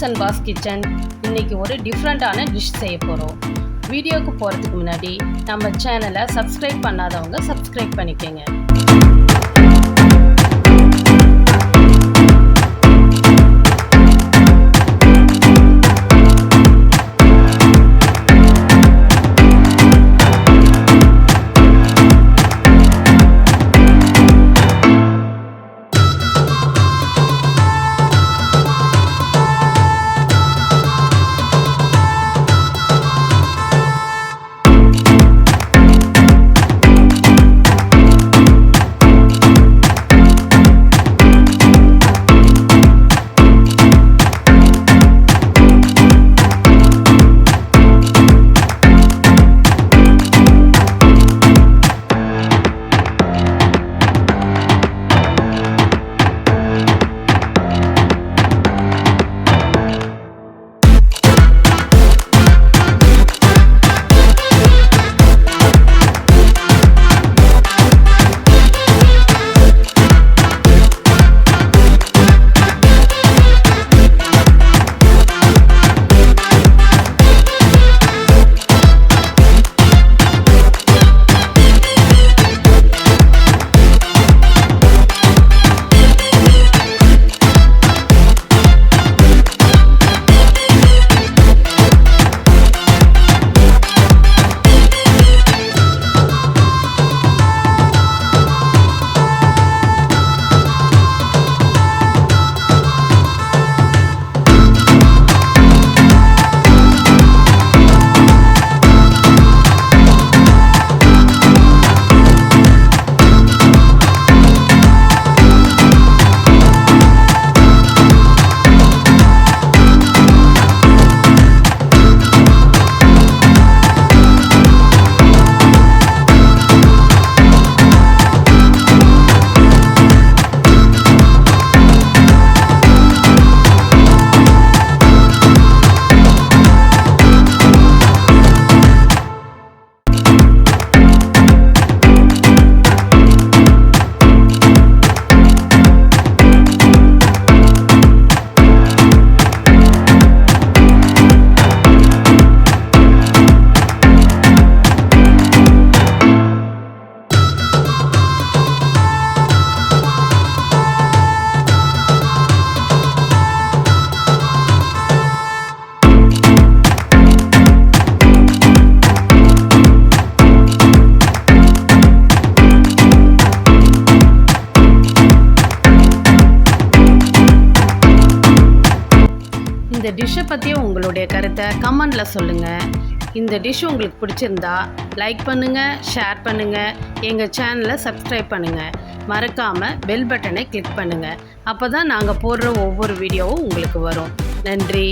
சென்பாஸ் kitchen. இன்னைக்கு ஒரு டிஃப்ரெண்டான டிஷ் செய்ய போகிறோம். வீடியோக்கு போகிறதுக்கு முன்னாடி நம்ம சேனலை சப்ஸ்கிரைப் பண்ணாதவங்க சப்ஸ்கிரைப் பண்ணிக்கோங்க. இந்த டிஷ்ஷை பற்றி உங்களுடைய கருத்தை கமெண்டில் சொல்லுங்கள். இந்த டிஷ் உங்களுக்கு பிடிச்சிருந்தா லைக் பண்ணுங்கள், ஷேர் பண்ணுங்கள், எங்கள் சேனலை சப்ஸ்கிரைப் பண்ணுங்கள். மறக்காமல் பெல் பட்டனை கிளிக் பண்ணுங்கள். அப்போ தான் நாங்கள் போடுற ஒவ்வொரு வீடியோவும் உங்களுக்கு வரும். நன்றி.